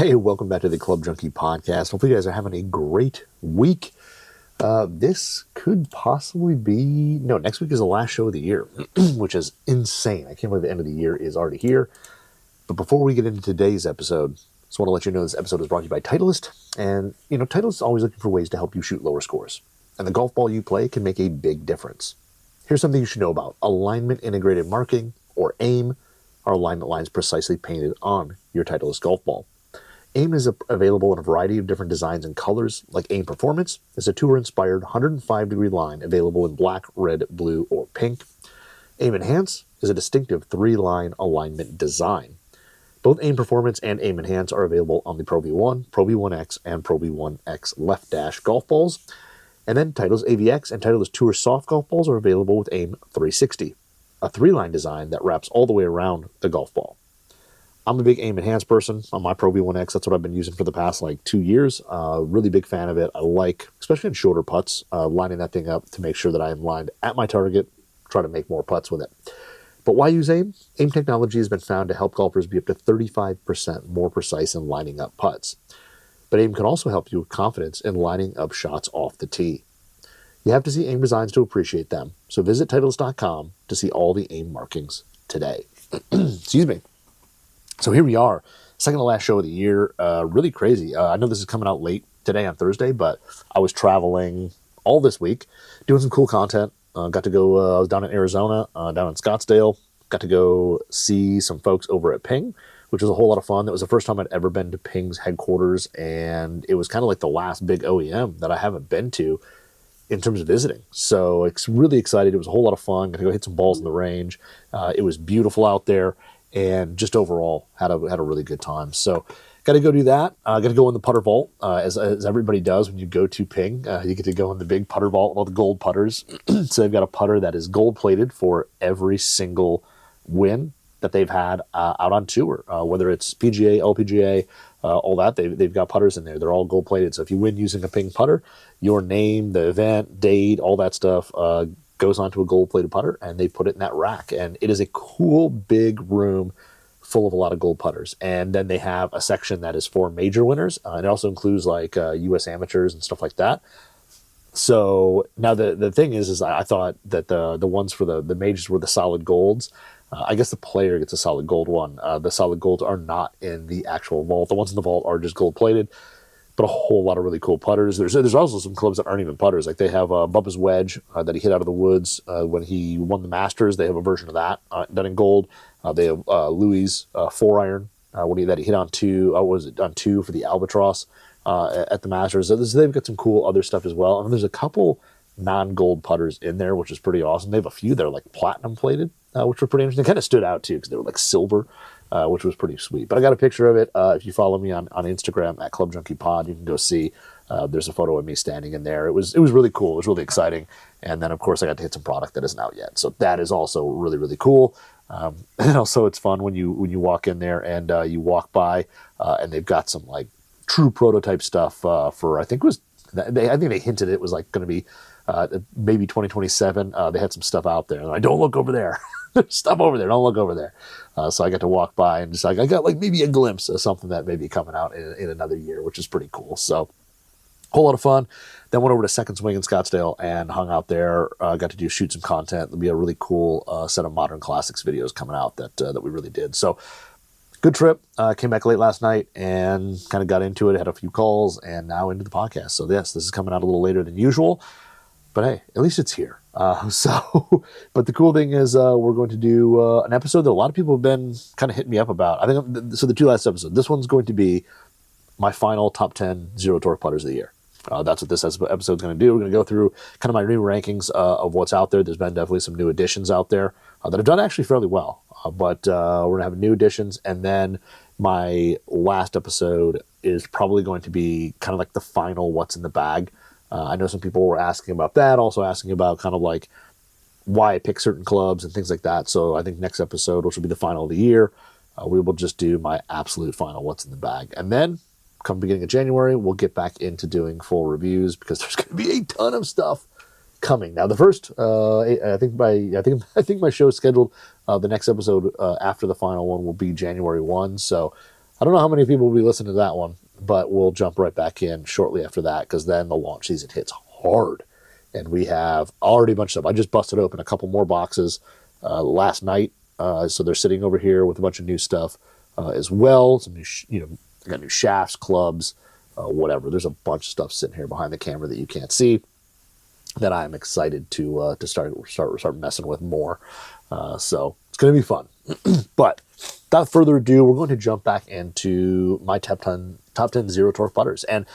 Hey, welcome back to the Club Junkie podcast. Hopefully you guys are having a great week. This could possibly be... No, next week is the last show of the year, which is insane. I can't believe the end of the year is already here. But before we get into today's episode, I just want to let you know this episode is brought to you by Titleist. And, Titleist is always looking for ways to help you shoot lower scores. And the golf ball you play can make a big difference. Here's something you should know about alignment integrated marking, or AIM, are alignment lines precisely painted on your Titleist golf ball. AIM is available in a variety of different designs and colors, like AIM Performance is a tour-inspired 105-degree line available in black, red, blue, or pink. AIM Enhance is a distinctive 3-line alignment design. Both AIM Performance and AIM Enhance are available on the Pro V1, Pro V1X, and Pro V1X Left Dash golf balls. And then Titleist AVX and Titleist Tour Soft golf balls are available with AIM 360, a 3-line design that wraps all the way around the golf ball. I'm a big AIM Enhanced person on my Pro V1X. That's what I've been using for the past 2 years. Really big fan of it. I like, especially in shorter putts, lining that thing up to make sure that I am lined at my target, try to make more putts with it. But why use AIM? AIM technology has been found to help golfers be up to 35% more precise in lining up putts. But AIM can also help you with confidence in lining up shots off the tee. You have to see AIM designs to appreciate them. So visit Titleist.com to see all the AIM markings today. Excuse me. So here we are, second to last show of the year. Really crazy. I know this is coming out late today on Thursday, but I was traveling all this week, doing some cool content. Got to go, I was down in Arizona, down in Scottsdale. Got to go see some folks over at Ping, which was a whole lot of fun. That was the first time I'd ever been to Ping's headquarters, and it was kind of like the last big OEM that I haven't been to in terms of visiting. So it's really excited. It was a whole lot of fun. Got to go hit some balls in the range. It was beautiful out there. And just overall had a really good time. So got to go do that. Got to go in the putter vault, as everybody does when you go to Ping. You get to go in the big putter vault with all the gold putters. So they've got a putter that is gold plated for every single win that they've had out on tour, whether it's PGA, LPGA, all that. They've got putters in there. They're all gold plated. So if you win using a Ping putter, your name, the event, date, all that stuff goes onto a gold-plated putter, and they put it in that rack. And it is a cool, big room full of a lot of gold putters. And then they have a section that is for major winners. And it also includes U.S. amateurs and stuff like that. So now the thing is I thought that the ones for the majors were the solid golds. I guess the player gets a solid gold one. The solid golds are not in the actual vault. The ones in the vault are just gold-plated. But a whole lot of really cool putters. There's also some clubs that aren't even putters. Like they have Bubba's wedge that he hit out of the woods when he won the Masters. They have a version of that done in gold. They have Louis' 4-iron that he hit on 2. Was it on 2 for the Albatross at the Masters? So they've got some cool other stuff as well. And there's a couple non-gold putters in there, which is pretty awesome. They have a few that are platinum plated, which were pretty interesting. They kind of stood out too because they were silver. Which was pretty sweet. But I got a picture of it. If you follow me on Instagram at Club Junkie Pod, you can go see. There's a photo of me standing in there. It was really cool. It was really exciting. And then, of course, I got to hit some product that isn't out yet. So that is also really, really cool. And also, it's fun when you walk in there and you walk by, and they've got some true prototype stuff for I think they hinted it was going to be maybe 2027. They had some stuff out there. And don't look over there. There's stuff over there. Don't look over there. So I got to walk by and just I got maybe a glimpse of something that may be coming out in another year, which is pretty cool. So whole lot of fun. Then went over to Second Swing in Scottsdale and hung out there. Got to shoot some content. There'll be a really cool set of Modern Classics videos coming out that we really did. So good trip. Came back late last night and kind of got into it. Had a few calls and now into the podcast. So yes, this is coming out a little later than usual. But hey, at least it's here. But the cool thing is we're going to do an episode that a lot of people have been kind of hitting me up about. I think so. The 2 last episodes. This one's going to be my final top 10 zero torque putters of the year. That's what this episode is going to do. We're going to go through kind of my new rankings of what's out there. There's been definitely some new additions out there that have done actually fairly well. But we're going to have new additions, and then my last episode is probably going to be kind of the final what's in the bag. I know some people were asking about that, also asking about kind of why I pick certain clubs and things like that. So I think next episode, which will be the final of the year, we will just do my absolute final what's in the bag. And then come beginning of January, we'll get back into doing full reviews because there's going to be a ton of stuff coming. Now the first, I think my show is scheduled. The next episode after the final one will be January 1. So I don't know how many people will be listening to that one, but we'll jump right back in shortly after that because then the launch season hits hard. And we have already a bunch of stuff. I just busted open a couple more boxes last night. So they're sitting over here with a bunch of new stuff as well. Some new, I got new shafts, clubs, whatever. There's a bunch of stuff sitting here behind the camera that you can't see that I'm excited to start messing with more. So it's going to be fun. But without further ado, we're going to jump back into my top 10 zero torque putters. And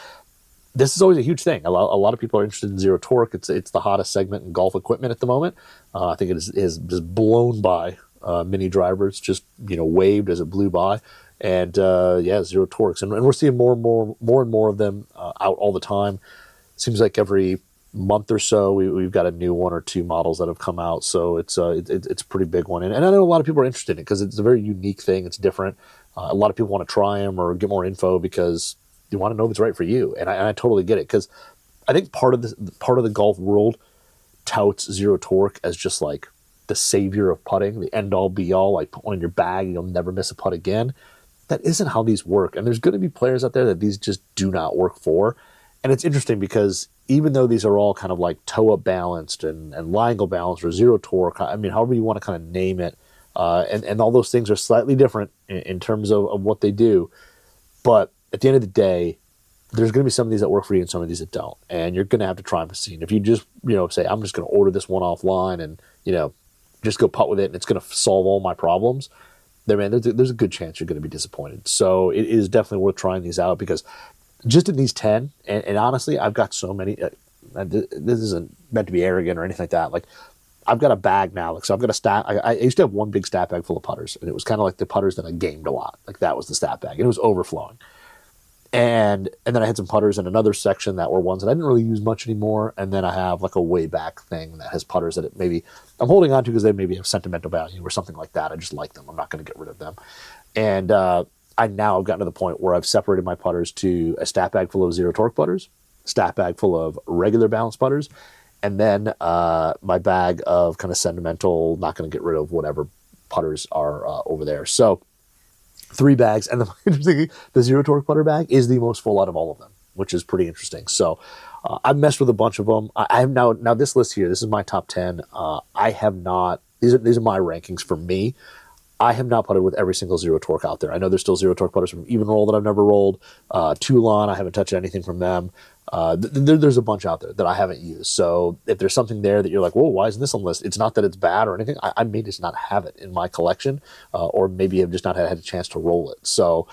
this is always a huge thing. A lot of people are interested in zero torque. It's the hottest segment in golf equipment at the moment. I think it is just blown by mini drivers, just waved as it blew by. And zero torques, and we're seeing more and more of them out all the time. Seems like every month or so we've got a new one or two models that have come out. So it's a pretty big one, and I know a lot of people are interested in it because it's a very unique thing. It's different. A lot of people want to try them or get more info because you want to know if it's right for you, and I totally get it because I think part of the golf world touts zero torque as just like the savior of putting, the end all be all. Like put one in your bag, and you'll never miss a putt again. That isn't how these work, and there's going to be players out there that these just do not work for. And it's interesting because even though these are all kind of like toe-up balanced and lie angle balanced or zero torque, I mean, however you want to kind of name it, and all those things are slightly different in terms of what they do. But at the end of the day, there's going to be some of these that work for you and some of these that don't. And you're going to have to try them to see. And if you just, say, I'm just going to order this one offline and, just go putt with it and it's going to solve all my problems, there's a good chance you're going to be disappointed. So it is definitely worth trying these out because just in these 10, and honestly, I've got so many, this isn't meant to be arrogant or anything like that. Like, I've got a bag now. Like, so I've got a stat. I used to have one big stat bag full of putters, and it was kind of like the putters that I gamed a lot. Like, that was the stat bag, and it was overflowing. And then I had some putters in another section that were ones that I didn't really use much anymore. And then I have like a way back thing that has putters that maybe I'm holding on to because they maybe have sentimental value or something like that. I just like them. I'm not going to get rid of them. And I've gotten to the point where I've separated my putters to a stat bag full of zero torque putters, stat bag full of regular balance putters, and then my bag of kind of sentimental, not going to get rid of whatever putters are over there. So 3 bags, and the zero torque putter bag is the most full out of all of them, which is pretty interesting. So I've messed with a bunch of them. I have now this list here. This is my top 10. I have not. These are my rankings for me. I have not putted with every single zero torque out there. I know there's still zero torque putters from Even Roll that I've never rolled. Toulon, I haven't touched anything from them. There's a bunch out there that I haven't used. So if there's something there that you're like, whoa, why isn't this on the list? It's not that it's bad or anything. I may just not have it in my collection, or maybe I've just not had a chance to roll it. So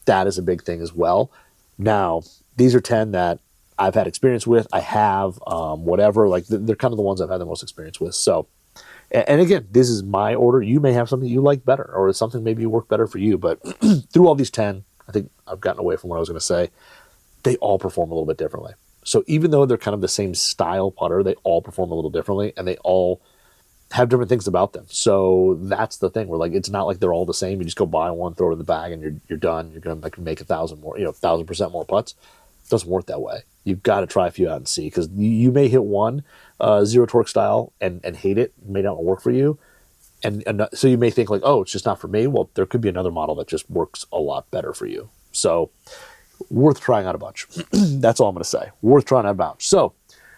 that is a big thing as well. Now, these are 10 that I've had experience with. I have whatever. Like they're kind of the ones I've had the most experience with. So, and again, this is my order. You may have something you like better, or something maybe work better for you. But through all these 10, I think I've gotten away from what I was going to say. They all perform a little bit differently. So even though they're kind of the same style putter, they all perform a little differently, and they all have different things about them. So that's the thing. We're like, it's not like they're all the same. You just go buy one, throw it in the bag, and you're done. You're going to make 1,000 more, 1,000% more putts. It doesn't work that way. You've got to try a few out and see, because you may hit one zero torque style and hate it. It may not work for you. And so you may think like, oh, it's just not for me. Well, there could be another model that just works a lot better for you. So worth trying out a bunch. That's all I'm going to say. Worth trying out a bunch. So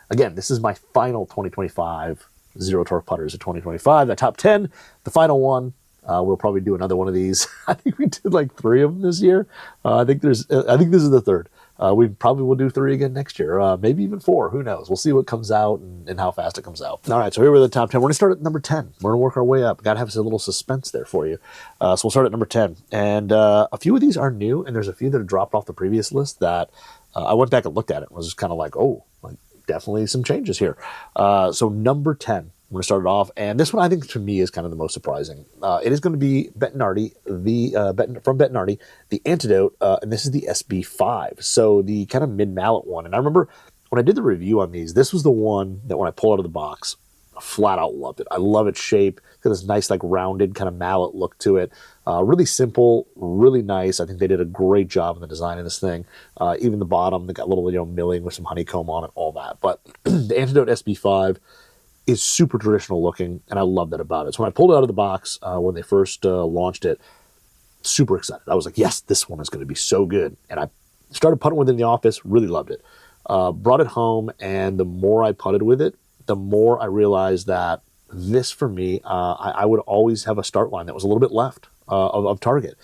again, this is my final 2025 zero torque putters of 2025. The top 10, the final one. We'll probably do another one of these. I think we did like 3 of them this year. I think this is the 3rd. We probably will do 3 again next year, maybe even 4. Who knows? We'll see what comes out and how fast it comes out. All right, so here we're the top 10. We're going to start at number 10. We're going to work our way up. Got to have a little suspense there for you. So we'll start at number 10. And a few of these are new, and there's a few that have dropped off the previous list that I went back and looked at it and was just kind of like, oh, like definitely some changes here. So number 10. I'm going to start it off, and this one I think to me is kind of the most surprising. It is going to be Bettinardi, from Bettinardi, the Antidote, and this is the SB5, so the kind of mid-mallet one. And I remember when I did the review on these, this was the one that when I pull out of the box, I flat out loved it. I love its shape. It's got this nice like rounded kind of mallet look to it. Really simple, really nice. I think they did a great job in the design of this thing. Even the bottom, they got a little milling with some honeycomb on it, all that. But the Antidote SB5 is super traditional looking, and I love that about it. So when I pulled it out of the box, when they first launched it, super excited. I was like, yes, this one is going to be so good. And I started putting with it in the office, really loved it. Brought it home, and the more I putted with it, the more I realized that this, for me, I would always have a start line that was a little bit left of target.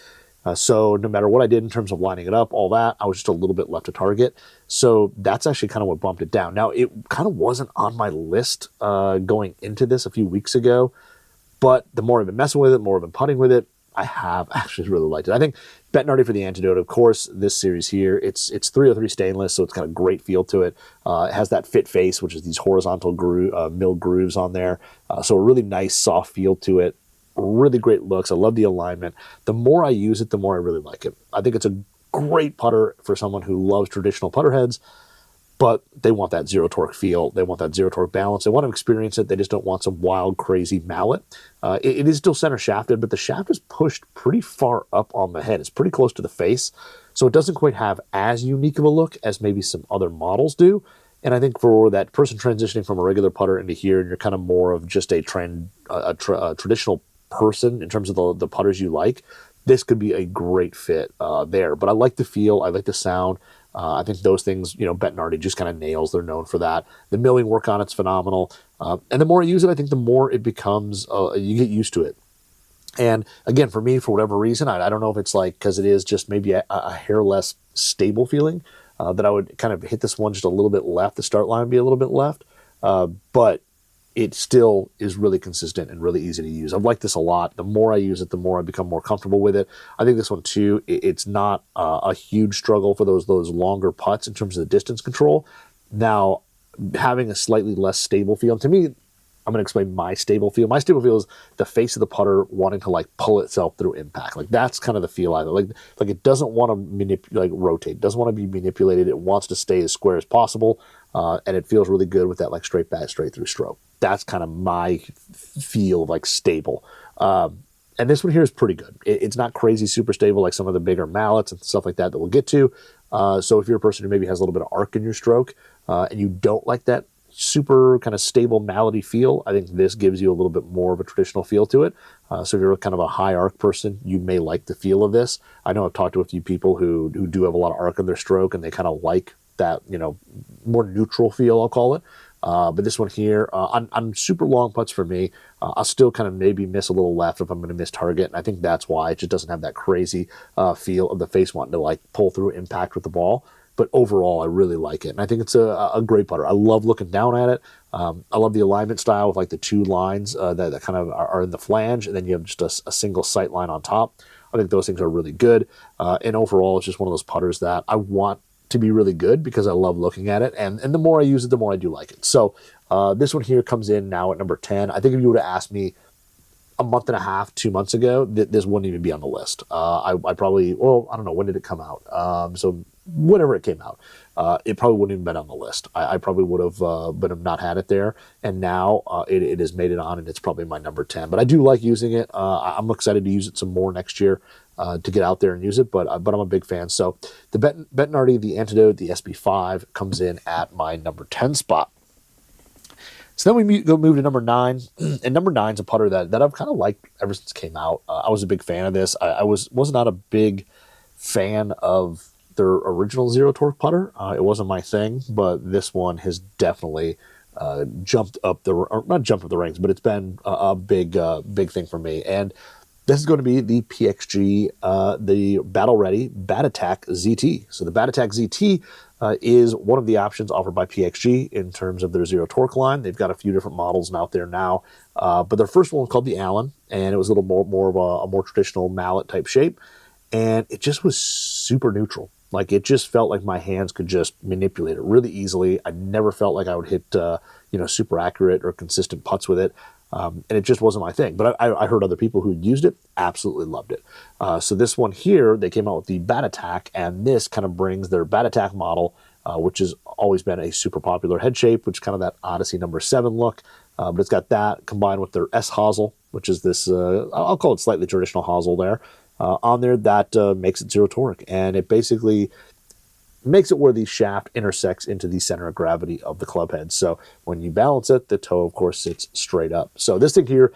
So no matter what I did in terms of lining it up, all that, I was just a little bit left to target. So that's actually kind of what bumped it down. Now, it kind of wasn't on my list going into this a few weeks ago, but the more I've been messing with it, the more I've been putting with it, I have actually really liked it. I think Bettinardi for the Antidote, of course, this series here, it's 303 stainless, so it's got a great feel to it. It has that fit face, which is these horizontal milled grooves on there. So a really nice, soft feel to it. Really great looks. I love the alignment. The more I use it, the more I really like it. I think it's a great putter for someone who loves traditional putter heads, but they want that zero torque feel. They want that zero torque balance. They want to experience it. They just don't want some wild, crazy mallet. It is still center shafted, but the shaft is pushed pretty far up on the head. It's pretty close to the face, so it doesn't quite have as unique of a look as maybe some other models do. And I think for that person transitioning from a regular putter into here, and you're kind of more of just a traditional person in terms of the putters you like, this could be a great fit there. But I like the feel. I like the sound. I think those things, Bettinardi just kind of nails. They're known for that. The milling work on it's phenomenal. And the more I use it, I think the more it becomes, you get used to it. And again, for me, for whatever reason, I don't know if it's like because it is just maybe a hair less stable feeling, that I would kind of hit this one just a little bit left. The start line would be a little bit left. But it still is really consistent and really easy to use. I've liked this a lot. The more I use it, the more I become more comfortable with it. I think this one too, it's not a huge struggle for those longer putts in terms of the distance control. Now, having a slightly less stable feel, to me, I'm going to explain my stable feel. My stable feel is the face of the putter wanting to like pull itself through impact. Like that's kind of the feel I like it doesn't want to rotate, doesn't want to be manipulated. It wants to stay as square as possible. And it feels really good with that like straight back, straight through stroke. That's kind of my feel of like stable. And this one here is pretty good. It's not crazy super stable like some of the bigger mallets and stuff like that we'll get to. So if you're a person who maybe has a little bit of arc in your stroke, and you don't like that super kind of stable mallety feel, I think this gives you a little bit more of a traditional feel to it. So if you're kind of a high arc person, you may like the feel of this. I know I've talked to a few people who do have a lot of arc in their stroke, and they kind of like that, more neutral feel, I'll call it. But this one here, on super long putts for me, I'll still kind of maybe miss a little left if I'm going to miss target. And I think that's why it just doesn't have that crazy feel of the face wanting to like pull through impact with the ball. But overall, I really like it. And I think it's a great putter. I love looking down at it. I love the alignment style with like the two lines that kind of are in the flange, and then you have just a single sight line on top. I think those things are really good. And overall, it's just one of those putters that I want to be really good because I love looking at it. And the more I use it, the more I do like it. So this one here comes in now at number 10. I think if you would have asked me a month and a half, 2 months ago, this wouldn't even be on the list. I probably, I don't know, when did it come out? So whenever it came out, it probably wouldn't even been on the list. I probably would have, but have not had it there. And now it has made it on, and it's probably my number 10. But I do like using it. I'm excited to use it some more next year to get out there and use it. But I'm a big fan. So the Bettinardi, the Antidote, the SB5 comes in at my number 10 spot. So then we move to number 9, and number 9 is a putter that I've kind of liked ever since it came out. I was a big fan of this. I was not a big fan of their original zero torque putter. It wasn't my thing, but this one has definitely jumped up not jumped up the ranks, but it's been a big thing for me. And this is going to be the PXG, the Battle Ready Bat Attack ZT. So the Bat Attack ZT is one of the options offered by PXG in terms of their zero torque line. They've got a few different models out there now, but their first one was called the Allen, and it was a little more of a more traditional mallet type shape, and it just was super neutral. Like it just felt like my hands could just manipulate it really easily. I never felt like I would hit super accurate or consistent putts with it. And it just wasn't my thing. But I heard other people who used it absolutely loved it. So this one here, they came out with the Bat Attack, and this kind of brings their Bat Attack model, which has always been a super popular head shape, which is kind of that Odyssey number 7 look. But it's got that combined with their S hosel, which is this, I'll call it slightly traditional hosel there. On there, that makes it zero torque. And it basically makes it where the shaft intersects into the center of gravity of the club head. So when you balance it, the toe, of course, sits straight up. So this thing here,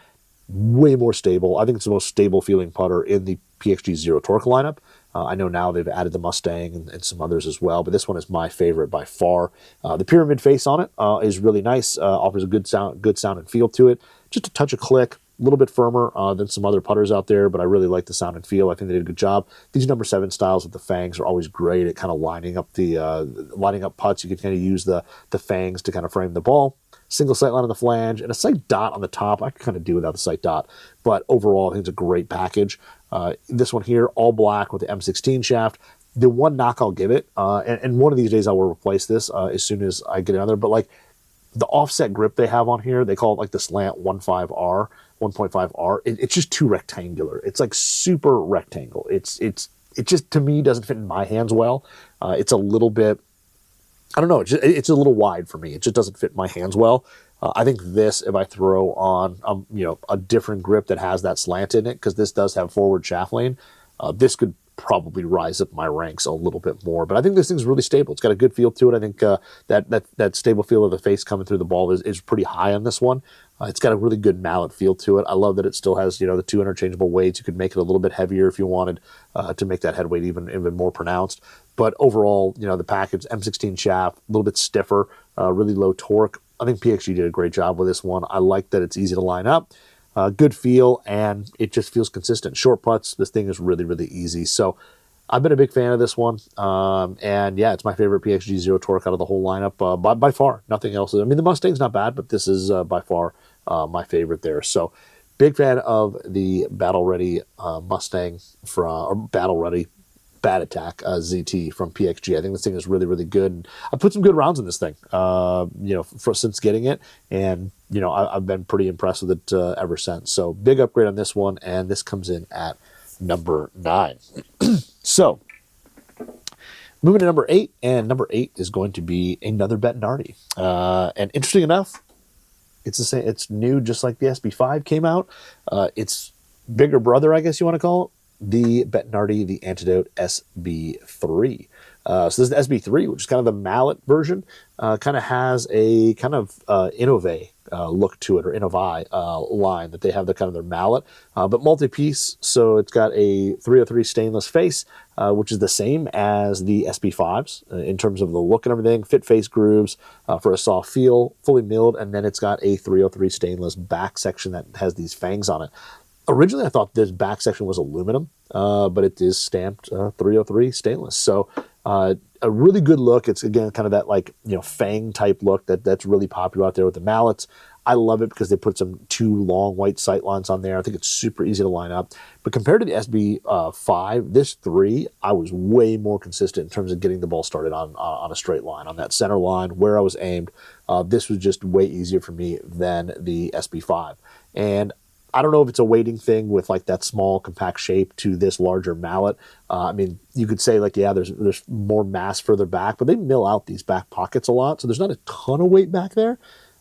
way more stable. I think it's the most stable feeling putter in the PXG Zero Torque lineup. I know now they've added the Mustang and some others as well, but this one is my favorite by far. The pyramid face on it is really nice, offers a good sound and feel to it. Just a touch of click, a little bit firmer than some other putters out there, but I really like the sound and feel. I think they did a good job. These number 7 styles with the fangs are always great at kind of lining up putts. You can kind of use the fangs to kind of frame the ball. Single sight line on the flange and a sight dot on the top. I can kind of do without the sight dot, but overall I think it's a great package. This one here, all black with the M16 shaft. The one knock I'll give it, and one of these days I will replace this as soon as I get another, but like the offset grip they have on here, they call it like the slant 1.5R. It's just too rectangular. It's like super rectangle. It just, to me, doesn't fit in my hands well. It's a little bit, I don't know, it's a little wide for me. It just doesn't fit my hands well. I think this, if I throw on a different grip that has that slant in it, because this does have forward shaft lane, this could probably rise up my ranks a little bit more. But I think this thing's really stable. It's got a good feel to it. I think that stable feel of the face coming through the ball is pretty high on this one. It's got a really good mallet feel to it. I love that it still has the 2 interchangeable weights. You could make it a little bit heavier if you wanted to make that head weight even more pronounced. But overall, the package, M16 shaft, a little bit stiffer, really low torque. I think PXG did a great job with this one. I like that it's easy to line up. Good feel, and it just feels consistent. Short putts, this thing is really, really easy. So I've been a big fan of this one. And yeah, it's my favorite PXG Zero Torque out of the whole lineup by far. Nothing else. I mean, the Mustang's not bad, but this is by far my favorite there. So big fan of the Battle Ready Mustang or Battle Ready Bat Attack ZT from PXG. I think this thing is really, really good. And I put some good rounds in this thing, since getting it. And, I've been pretty impressed with it ever since. So big upgrade on this one. And this comes in at number 9. So moving to number 8. And number 8 is going to be another Bettinardi. And interesting enough, it's the same. It's new, just like the SB5 came out. It's bigger brother, I guess you want to call it. The Bettinardi, the Antidote SB3. So this is the SB3, which is kind of the mallet version. Kind of has a kind of Innove look to it, or Innovi line that they have the kind of their mallet, but multi-piece. So it's got a 303 stainless face, which is the same as the SB5s in terms of the look and everything. Fit face grooves for a soft feel, fully milled, and then it's got a 303 stainless back section that has these fangs on it. Originally, I thought this back section was aluminum, but it is stamped 303 stainless. So a really good look. It's, again, kind of that fang type look that's really popular out there with the mallets. I love it because they put some 2 long white sight lines on there. I think it's super easy to line up. But compared to the SB5, this 3, I was way more consistent in terms of getting the ball started on a straight line, on that center line where I was aimed. This was just way easier for me than the SB5. And I don't know if it's a weighting thing with like that small compact shape to this larger mallet. I mean, you could say there's more mass further back, but they mill out these back pockets a lot. So there's not a ton of weight back there.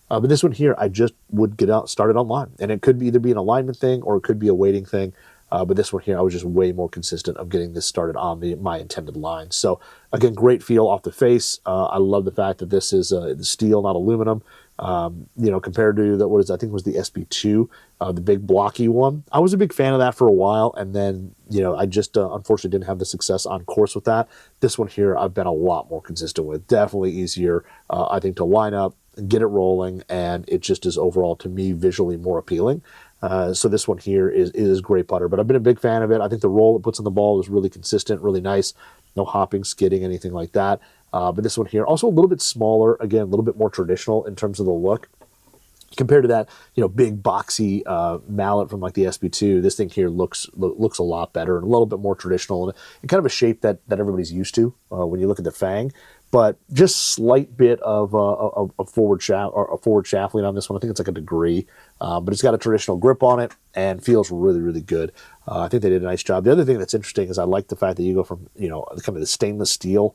But this one here, I just would get started online, and it could either be an alignment thing or it could be a weighting thing. But this one here, I was just way more consistent of getting this started on my intended line. So again, great feel off the face. I love the fact that this is steel, not aluminum. Compared to I think it was the SB2, the big blocky one. I was a big fan of that for a while, and then, I just unfortunately didn't have the success on course with that. This one here, I've been a lot more consistent with. Definitely easier, I think, to line up, get it rolling, and it just is overall, to me, visually more appealing. So this one here is great putter, but I've been a big fan of it. I think the roll it puts on the ball is really consistent, really nice. No hopping, skidding, anything like that. But this one here, also a little bit smaller, again, a little bit more traditional in terms of the look. Compared to that, big boxy mallet from like the SB2, this thing here looks a lot better and a little bit more traditional and kind of a shape that everybody's used to when you look at the fang. But just slight bit of a forward shaft or a forward shaft lean on this one. I think it's like a degree, but it's got a traditional grip on it and feels really, really good. I think they did a nice job. The other thing that's interesting is I like the fact that you go from kind of the stainless steel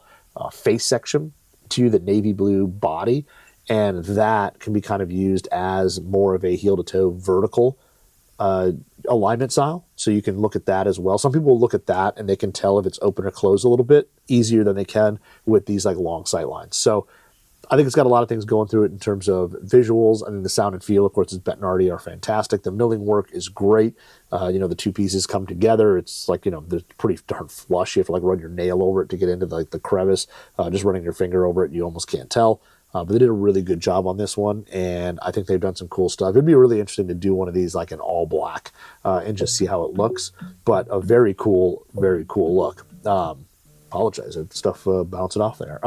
face section to the navy blue body, and that can be kind of used as more of a heel to toe vertical alignment style. So you can look at that as well. Some people will look at that and they can tell if it's open or closed a little bit easier than they can with these like long sight lines. So I think it's got a lot of things going through it in terms of visuals. I mean, the sound and feel, of course, as Bettinardi are fantastic. The milling work is great. The two pieces come together. It's like, they're pretty darn flush. You have to like run your nail over it to get into the crevice. Just running your finger over it, you almost can't tell. But they did a really good job on this one, and I think they've done some cool stuff. It'd be really interesting to do one of these like in all black and just see how it looks. But a very cool look. Apologize, stuff bouncing off there.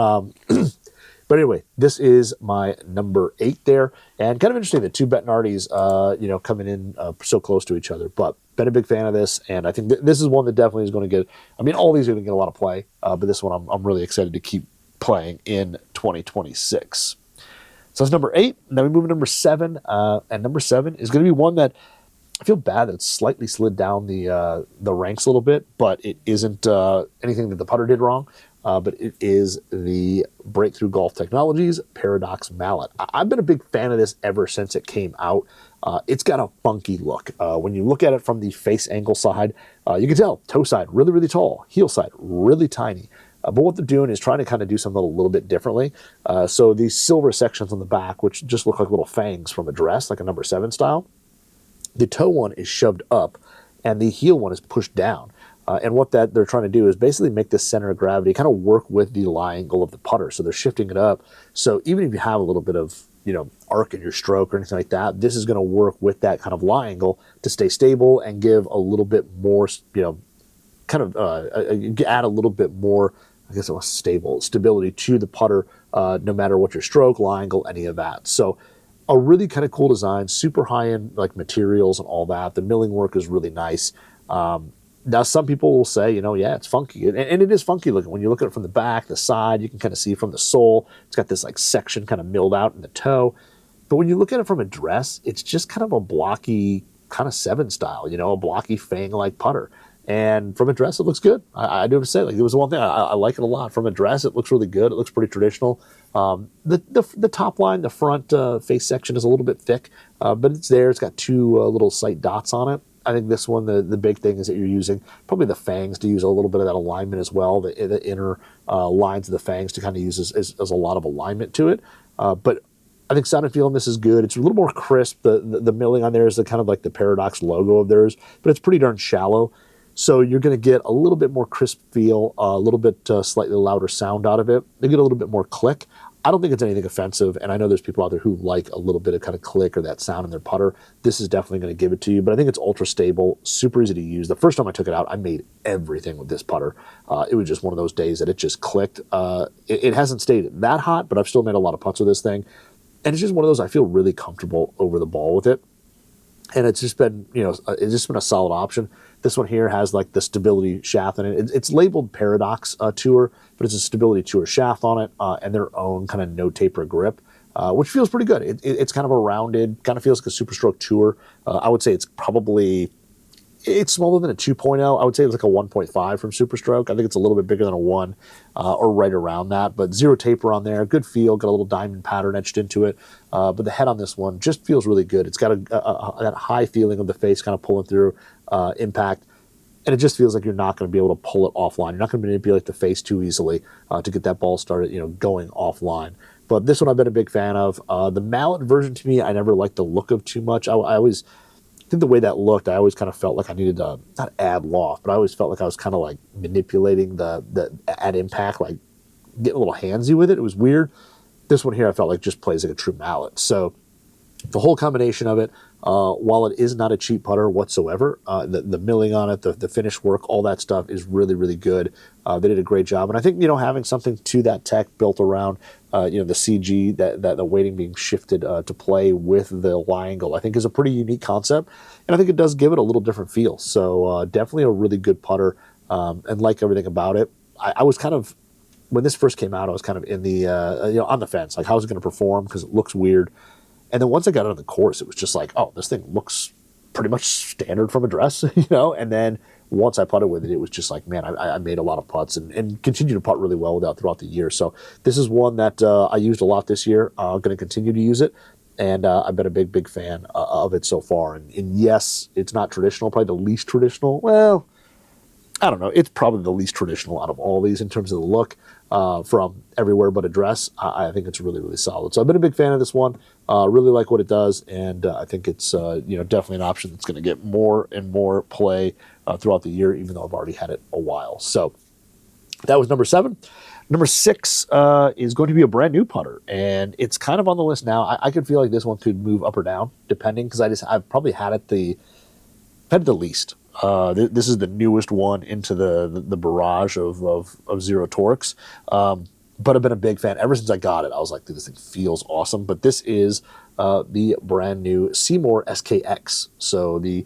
But anyway, this is my number 8 there. And kind of interesting that two Bettinardis, coming in so close to each other. But been a big fan of this, and I think this is one that definitely is going to get, all these are going to get a lot of play, but this one I'm really excited to keep playing in 2026. So that's number 8. Then we move to number 7. And number 7 is going to be one that I feel bad that it's slightly slid down the ranks a little bit, but it isn't anything that the putter did wrong. But it is the Breakthrough Golf Technologies Paradox Mallet. I've been a big fan of this ever since it came out. It's got a funky look. When you look at it from the face angle side, you can tell toe side really, really tall, heel side really tiny. But what they're doing is trying to kind of do something a little bit differently. So these silver sections on the back, which just look like little fangs from a dress, like a number 7 style, the toe one is shoved up and the heel one is pushed down. And what they're trying to do is basically make the center of gravity kind of work with the lie angle of the putter. So they're shifting it up. So even if you have a little bit of, arc in your stroke or anything like that, this is going to work with that kind of lie angle to stay stable and give a little bit more, add a little bit more, I guess it was stability to the putter, no matter what your stroke, lie angle, any of that. So a really kind of cool design, super high-end like materials and all that. The milling work is really nice. Now, some people will say, it's funky. And it is funky looking. When you look at it from the back, the side, you can kind of see from the sole. It's got this like section kind of milled out in the toe. But when you look at it from a dress, it's just kind of a blocky kind of 7 style, a blocky fang-like putter. And from a dress, it looks good. I do have to say, like, it was the one thing I like it a lot. From a dress, it looks really good. It looks pretty traditional. The top line, the front face section is a little bit thick, but it's there. It's got 2 little sight dots on it. I think this one, the big thing is that you're using probably the fangs to use a little bit of that alignment as well, the inner lines of the fangs to kind of use as a lot of alignment to it. But I think sound and feel on this is good. It's a little more crisp. The milling on there is the kind of like the Paradox logo of theirs, but it's pretty darn shallow. So you're going to get a little bit more crisp feel, a little bit slightly louder sound out of it. You get a little bit more click. I don't think it's anything offensive, and I know there's people out there who like a little bit of kind of click or that sound in their putter. This is definitely going to give it to you, but I think it's ultra stable, super easy to use. The first time I took it out, I made everything with this putter. It was just one of those days that it just clicked. It hasn't stayed that hot, but I've still made a lot of putts with this thing, and it's just one of those I feel really comfortable over the ball with it. And it's just been, it's just been a solid option. This one here has like the stability shaft in it. It's labeled Paradox Tour, but it's a stability tour shaft on it and their own kind of no taper grip, which feels pretty good. It's kind of a rounded, kind of feels like a Super Stroke Tour. I would say it's smaller than a 2.0. I would say it's like a 1.5 from Super Stroke. I think it's a little bit bigger than a 1 or right around that, but 0 taper on there. Good feel, got a little diamond pattern etched into it. But the head on this one just feels really good. It's got that high feeling of the face kind of pulling through impact. And it just feels like you're not going to be able to pull it offline. You're not going to manipulate the face too easily to get that ball started, going offline. But this one I've been a big fan of. The mallet version to me, I never liked the look of too much. I think the way that looked, I always kind of felt like I needed to, not add loft, but I always felt like I was kind of like manipulating the at impact, like getting a little handsy with it. It was weird. This one here I felt like just plays like a true mallet. So the whole combination of it, while it is not a cheap putter whatsoever, the milling on it, the finish work, all that stuff is really, really good. They did a great job. And I think, having something to that tech built around, the CG, that the weighting being shifted to play with the lie angle, I think is a pretty unique concept. And I think it does give it a little different feel. So definitely a really good putter and like everything about it. I was kind of, when this first came out, I was kind of in the, on the fence. Like, how's it going to perform? Because it looks weird. And then once I got out of the course, it was just like, oh, this thing looks pretty much standard from a dress, And then once I putted with it, it was just like, man, I made a lot of putts and continue to putt really well with that throughout the year. So this is one that I used a lot this year. I'm going to continue to use it. And I've been a big, big fan of it so far. And yes, it's not traditional, probably the least traditional. Well, I don't know. It's probably the least traditional out of all these in terms of the look. From everywhere but address, I think it's really, really solid. So I've been a big fan of this one. Really like what it does, and I think it's definitely an option that's going to get more and more play throughout the year, even though I've already had it a while. So that was number 7. Number 6 is going to be a brand new putter, and it's kind of on the list now. I could feel like this one could move up or down depending, because I've probably had it the least. This is the newest one into the barrage of Zero Torques. But I've been a big fan ever since I got it. I was like, dude, this thing feels awesome. But this is the brand new Seymour SKX. So the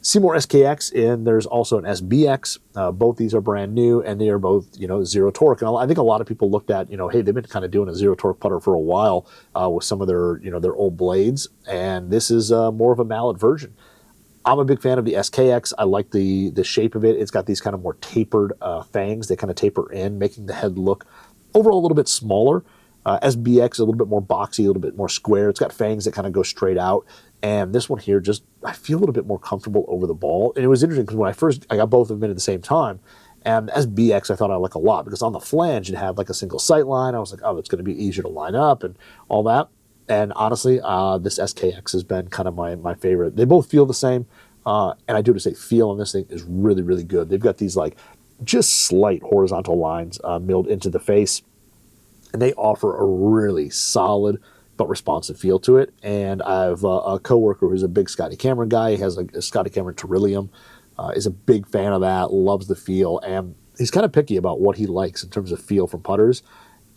Seymour SKX, and there's also an SBX. Both these are brand new, and they are both zero torque. And I think a lot of people looked at hey, they've been kind of doing a zero torque putter for a while with some of their their old blades, and this is more of a mallet version. I'm a big fan of the SKX. I like the shape of it. It's got these kind of more tapered fangs. They kind of taper in, making the head look overall a little bit smaller. SBX is a little bit more boxy, a little bit more square. It's got fangs that kind of go straight out. And this one here, I feel a little bit more comfortable over the ball. And it was interesting because when I got both of them in at the same time. And the SBX I thought I like a lot because on the flange it had like a single sight line. I was like, oh, it's going to be easier to line up and all that. And honestly, this SKX has been kind of my favorite. They both feel the same. And I do have to say, feel on this thing is really, really good. They've got these like just slight horizontal lines milled into the face. And they offer a really solid but responsive feel to it. And I have a coworker who's a big Scotty Cameron guy. He has a Scotty Cameron Terillium. Is a big fan of that, loves the feel. And he's kind of picky about what he likes in terms of feel from putters.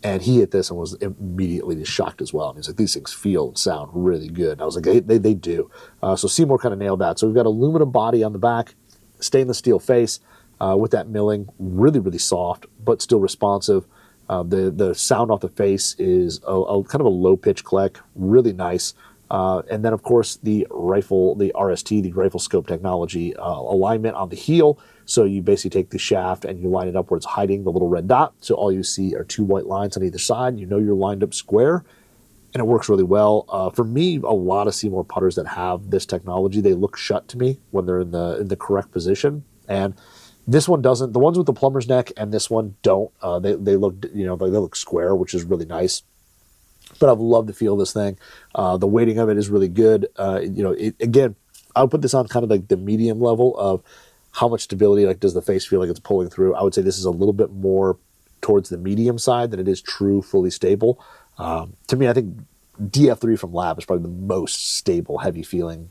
And he hit this and was immediately just shocked as well. And he's like, these things feel and sound really good. And I was like, they do. So Seymour kind of nailed that. So we've got aluminum body on the back, stainless steel face with that milling, really, really soft, but still responsive. The sound off the face is a kind of a low pitch click, really nice. And then, of course, the RST, the rifle scope technology alignment on the heel. So you basically take the shaft and you line it up where it's hiding the little red dot. So all you see are 2 white lines on either side. You're lined up square, and it works really well. For me, a lot of Seymour putters that have this technology, they look shut to me when they're in the correct position. And this one doesn't. The ones with the plumber's neck and this one don't. They look they look square, which is really nice. But I've loved the feel of this thing. The weighting of it is really good. Again, I'll put this on kind of like the medium level of how much stability, like does the face feel like it's pulling through. I would say this is a little bit more towards the medium side than it is true fully stable. To me, I think DF3 from Lab is probably the most stable, heavy feeling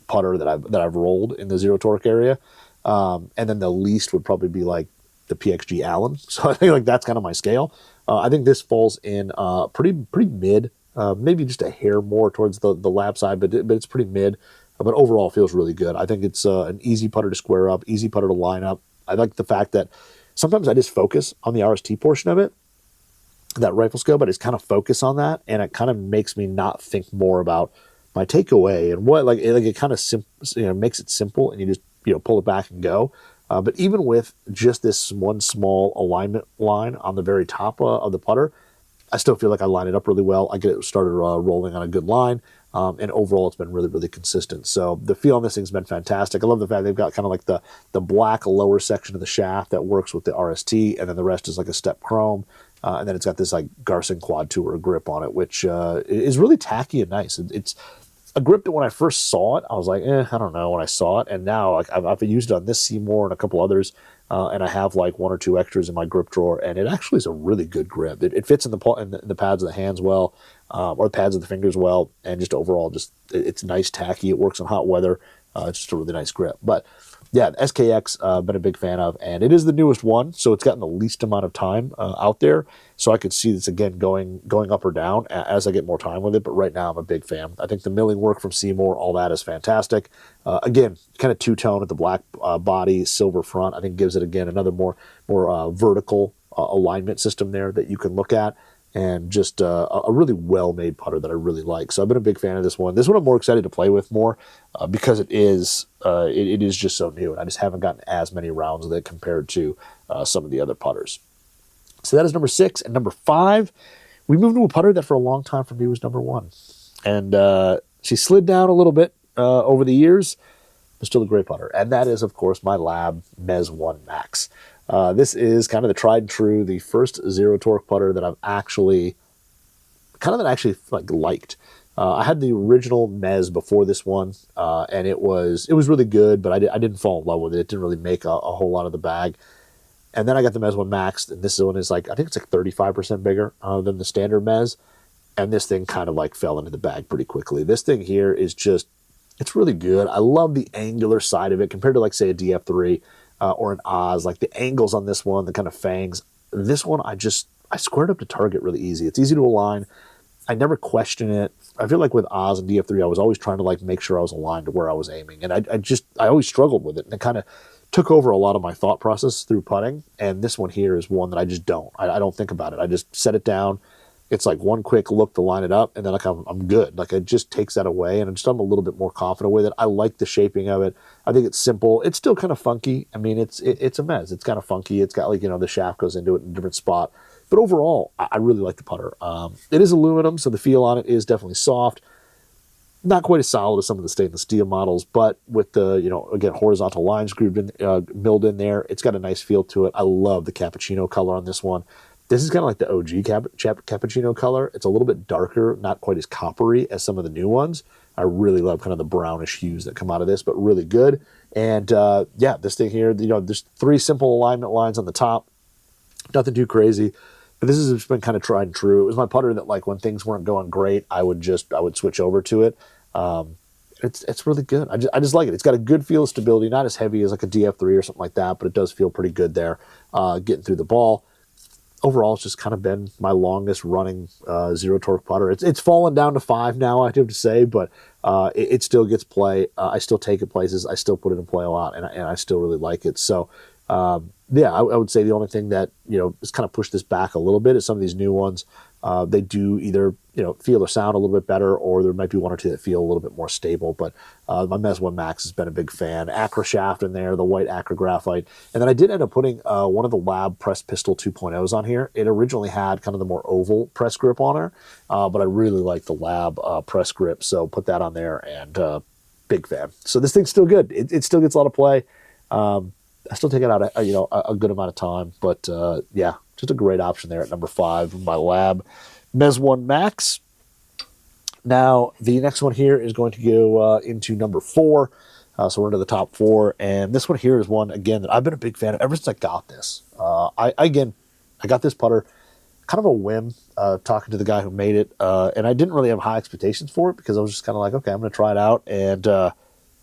putter that I've rolled in the zero torque area. And then the least would probably be like the PXG Allen. So I think like that's kind of my scale. I think this falls in pretty mid, maybe just a hair more towards the Lab side, but it's pretty mid. But overall feels really good. I think it's an easy putter to square up, easy putter to line up. I like the fact that sometimes I just focus on the RST portion of it, that rifle scope, but it's kind of focus on that, and it kind of makes me not think more about my takeaway and what it kind of makes it simple, and you just pull it back and go. But even with just this one small alignment line on the very top of the putter, I still feel like I line it up really well. I get it started rolling on a good line. And overall, it's been really, really consistent. So the feel on this thing's been fantastic. I love the fact they've got kind of like the black lower section of the shaft that works with the RST, and then the rest is like a step chrome. And then it's got this like Garson Quad Tour grip on it, which is really tacky and nice. It's a grip that when I first saw it, I was like, I don't know when I saw it. And now like I've used it on this Seymour and a couple others. And I have like 1 or 2 extras in my grip drawer, and it actually is a really good grip. It fits in the pads of the hands well, or the pads of the fingers well, and just overall, it's nice, tacky. It works in hot weather. It's just a really nice grip. But yeah, the SKX, been a big fan of, and it is the newest one, so it's gotten the least amount of time out there. So I could see this again going up or down as I get more time with it. But right now, I'm a big fan. I think the milling work from Seymour, all that is fantastic. Again, kind of two-tone with the black body, silver front. I think gives it again another more vertical alignment system there that you can look at. And just a really well-made putter that I really like. So I've been a big fan of this one. This one I'm more excited to play with more because it is just so new, and I just haven't gotten as many rounds with it compared to some of the other putters. So that is number 6. And number 5, we moved to a putter that for a long time for me was number 1. And she slid down a little bit over the years, still a great putter. And that is, of course, my Lab Mez 1 Max. This is kind of the tried and true, the first zero torque putter that I've actually liked. I had the original Mez before this one, and it was really good, but I didn't fall in love with it. It didn't really make a whole lot of the bag. And then I got the Mez 1 Max, and this one is I think it's 35% bigger than the standard Mez. And this thing kind of fell into the bag pretty quickly. This thing here is just, it's really good. I love the angular side of it compared to say a DF3 or an Oz. The angles on this one, the kind of fangs. This one, I squared up to target really easy. It's easy to align. I never question it. I feel with Oz and DF3, I was always trying to make sure I was aligned to where I was aiming. And I always struggled with it. And it kind of took over a lot of my thought process through putting. And this one here is one that I just don't. I don't think about it. I just set it down. It's one quick look to line it up, and then I'm good. It just takes that away, and I'm a little bit more confident with it. I like the shaping of it. I think it's simple. It's still kind of funky. I mean, it's a Mez. It's kind of funky. It's got the shaft goes into it in a different spot. But overall, I really like the putter. It is aluminum, so the feel on it is definitely soft. Not quite as solid as some of the stainless steel models, but with the, again, horizontal lines grooved in, milled in there, it's got a nice feel to it. I love the cappuccino color on this one. This is kind of the OG cappuccino color. It's a little bit darker, not quite as coppery as some of the new ones. I really love kind of the brownish hues that come out of this, but really good. And this thing here, there's 3 simple alignment lines on the top. Nothing too crazy. But this has been kind of tried and true. It was my putter that when things weren't going great, I would switch over to it. It's really good. I just like it. It's got a good feel of stability, not as heavy as a DF3 or something like that, but it does feel pretty good there, getting through the ball. Overall, it's just kind of been my longest running zero torque putter. It's fallen down to 5 now, I have to say, but it still gets play. I still take it places. I still put it in play a lot, and I still really like it. So, I would say the only thing that has kind of pushed this back a little bit is some of these new ones. They do either feel or sound a little bit better, or there might be 1 or 2 that feel a little bit more stable. But my Mez 1 Max has been a big fan. Acra shaft in there, the white Acra graphite, and then I did end up putting one of the Lab Press Pistol 2.0s on here. It originally had kind of the more oval press grip on her, but I really like the Lab press grip, so put that on there, and big fan. So this thing's still good. It still gets a lot of play. I still take it out a good amount of time, but just a great option there at number 5, my Lab Mez 1 Max. Now, the next one here is going to go into number 4. So we're into the top 4. And this one here is one, again, that I've been a big fan of ever since I got this. I got this putter kind of a whim, talking to the guy who made it. And I didn't really have high expectations for it because I was just kind of okay, I'm going to try it out. And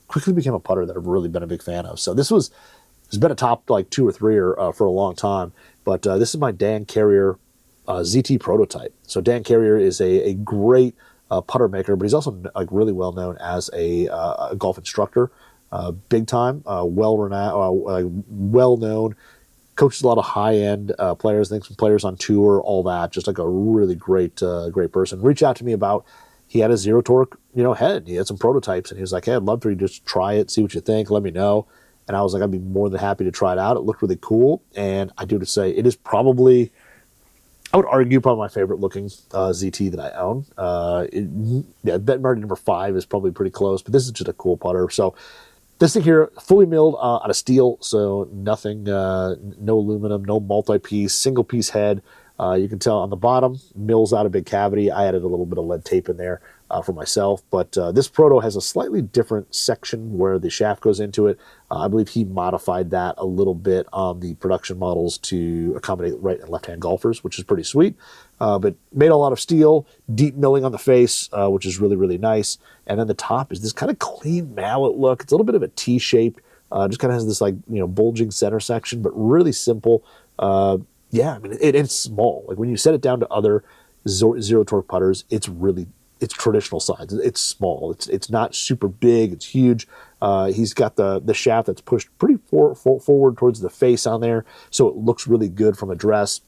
quickly became a putter that I've really been a big fan of. So this has been a top 2 or 3 for a long time. But this is my Dan Carrier ZT prototype. So Dan Carrier is a great putter maker, but he's also really well known as a golf instructor, big time, well known, coaches a lot of high end players, I think some players on tour, all that. Just a really great person. Reached out to me about, he had a zero torque head. He had some prototypes, and he was like, hey, I'd love for you to just try it, see what you think, let me know. And I was like, I'd be more than happy to try it out. It looked really cool. And I do have to say, it is probably, I would argue, probably my favorite looking ZT that I own. Bet Marty number 5 is probably pretty close, but this is just a cool putter. So this thing here, fully milled out of steel. So nothing, no aluminum, no multi-piece, single piece head. You can tell on the bottom, mills out a big cavity. I added a little bit of lead tape in there for myself. But this proto has a slightly different section where the shaft goes into it. I believe he modified that a little bit on the production models to accommodate right and left-hand golfers, which is pretty sweet. But made a lot of steel, deep milling on the face, which is really, really nice. And then the top is this kind of clean mallet look. It's a little bit of a T-shaped, just kind of has this bulging center section, but really simple. Yeah, I mean, it's small. When you set it down to other zero torque putters, it's traditional size. It's small. It's not super big. It's huge. He's got the shaft that's pushed pretty forward towards the face on there, so it looks really good from address.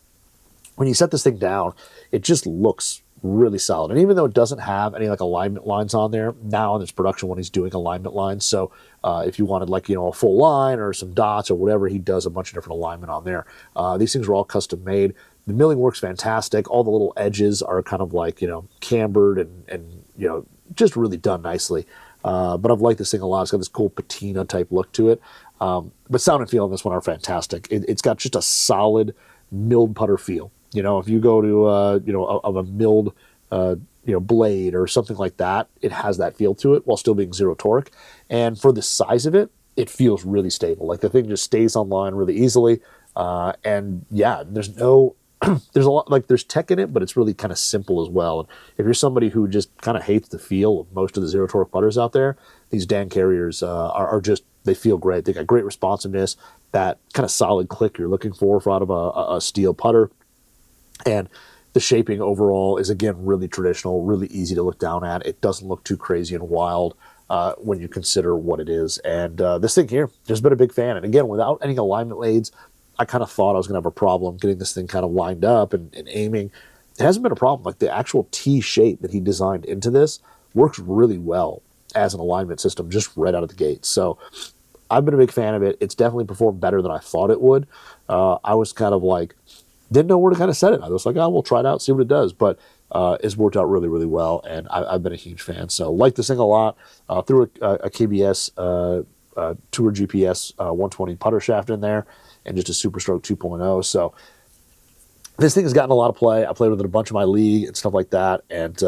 When you set this thing down, it just looks really solid. And even though it doesn't have any alignment lines on there, now in this production one, he's doing alignment lines. So if you wanted a full line or some dots or whatever, he does a bunch of different alignment on there. These things are all custom made. The milling works fantastic. All the little edges are kind of cambered and just really done nicely. But I've liked this thing a lot. It's got this cool patina type look to it. But sound and feel on this one are fantastic. It's got just a solid milled putter feel. If you go to of a milled blade or something like that, it has that feel to it while still being zero torque. And for the size of it, it feels really stable. Like the thing just stays on line really easily. And yeah, there's no there's a lot, like there's tech in it, but it's really kind of simple as well. And if you're somebody who just kind of hates the feel of most of the zero torque putters out there, these Dan Carriers are just, they feel great. They got great responsiveness, that kind of solid click you're looking for out of a steel putter. And the shaping overall is, again, really traditional, really easy to look down at. It doesn't look too crazy and wild when you consider what it is. And this thing here, just been a big fan. And again, without any alignment aids, I kind of thought I was going to have a problem getting this thing kind of lined up and aiming. It hasn't been a problem. Like the actual T shape that he designed into this works really well as an alignment system just right out of the gate. So I've been a big fan of it. It's definitely performed better than I thought it would. I was kind of like, didn't know where to kind of set it. I was like, we'll try it out, see what it does. But it's worked out really, really well, and I've been a huge fan. So like this thing a lot. Threw a KBS Tour GPS 120 putter shaft in there, and just a Super Stroke 2.0. So this thing has gotten a lot of play. I played with it a bunch of my league and stuff like that. And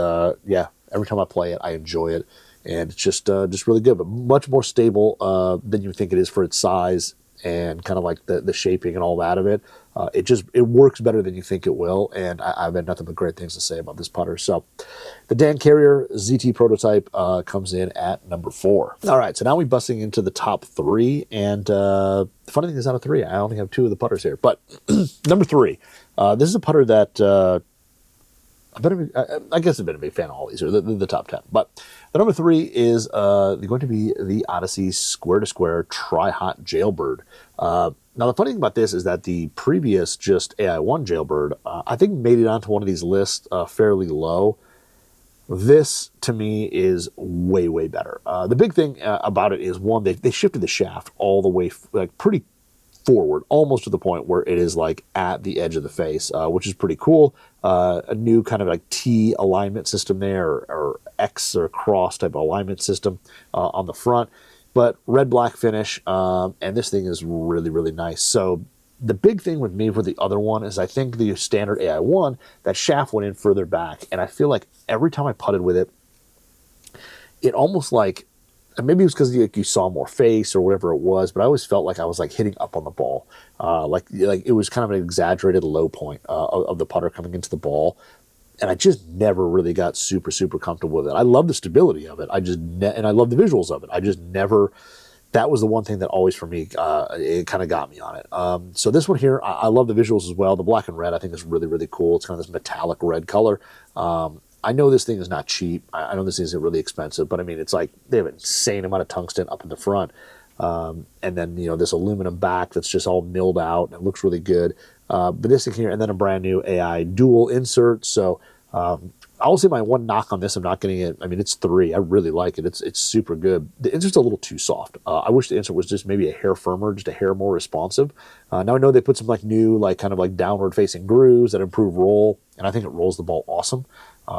yeah, every time I play it, I enjoy it. And it's just really good, but much more stable than you think it is for its size and kind of like the shaping and all that of it. It works better than you think it will, and I've had nothing but great things to say about this putter. So the Dan Carrier ZT prototype comes in at number 4. All right, so now we're busting into the top 3, and the funny thing is, out of 3, I only have 2 of the putters here. But number 3, this is a putter that I guess I've been a big fan of all these, or the top 10. But the number 3 is going to be the Odyssey Square to Square Tri-Hot Jailbird. Now, the funny thing about this is that the previous just AI1 Jailbird, I think made it onto one of these lists fairly low. This, to me, is way, way better. The big thing about it is, one, they shifted the shaft all the way, like pretty forward, almost to the point where it is like at the edge of the face, which is pretty cool. A new kind of like T alignment system there, or X or cross type of alignment system on the front. But red-black finish, and this thing is really, really nice. So the big thing with me for the other one is I think the standard AI1, that shaft went in further back. And I feel like every time I putted with it, it almost like, and maybe it was because you saw more face or whatever it was, but I always felt like I was like hitting up on the ball. Like it was kind of an exaggerated low point of the putter coming into the ball. And I just never really got super, super comfortable with it. I love the stability of it. And I love the visuals of it. I just never, that was the one thing that always for me, it kind of got me on it. So this one here, I love the visuals as well. The black and red I think is really, really cool. It's kind of this metallic red color. I know this thing is not cheap. I know this thing isn't really expensive, but I mean, it's like they have an insane amount of tungsten up in the front. And then, this aluminum back that's just all milled out and it looks really good. But this thing here, and then a brand new AI dual insert. So I will say my one knock on this, I'm not getting it. I mean, it's 3. I really like it. It's super good. The insert's a little too soft. I wish the insert was just maybe a hair firmer, just a hair more responsive. Now I know they put some like new, like kind of like downward facing grooves that improve roll, and I think it rolls the ball awesome.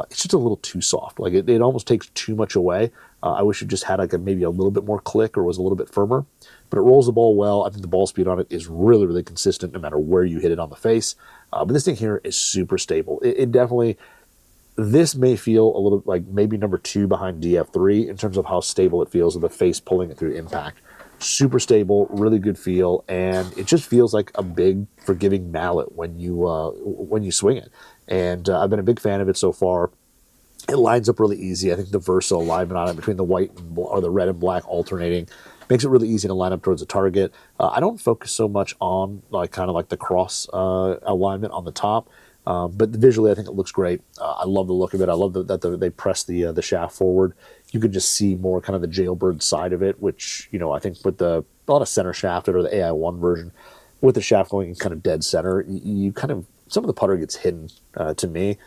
It's just a little too soft. Like it almost takes too much away. I wish it just had like maybe a little bit more click or was a little bit firmer. But it rolls the ball well. I think the ball speed on it is really, really consistent no matter where you hit it on the face. But this thing here is super stable. It definitely, this may feel a little like maybe number 2 behind DF3 in terms of how stable it feels with the face pulling it through impact. Super stable, really good feel, and it just feels like a big forgiving mallet when you swing it. And I've been a big fan of it so far. It lines up really easy. I think the Versa alignment on it between the white and or the red and black alternating makes it really easy to line up towards the target. I don't focus so much on like kind of like the cross alignment on the top, but visually I think it looks great. I love the look of it. I love that they press the shaft forward. You could just see more kind of the Jailbird side of it, which I think with a lot of center shafted or the AI1 version, with the shaft going in kind of dead center, you kind of, some of the putter gets hidden to me.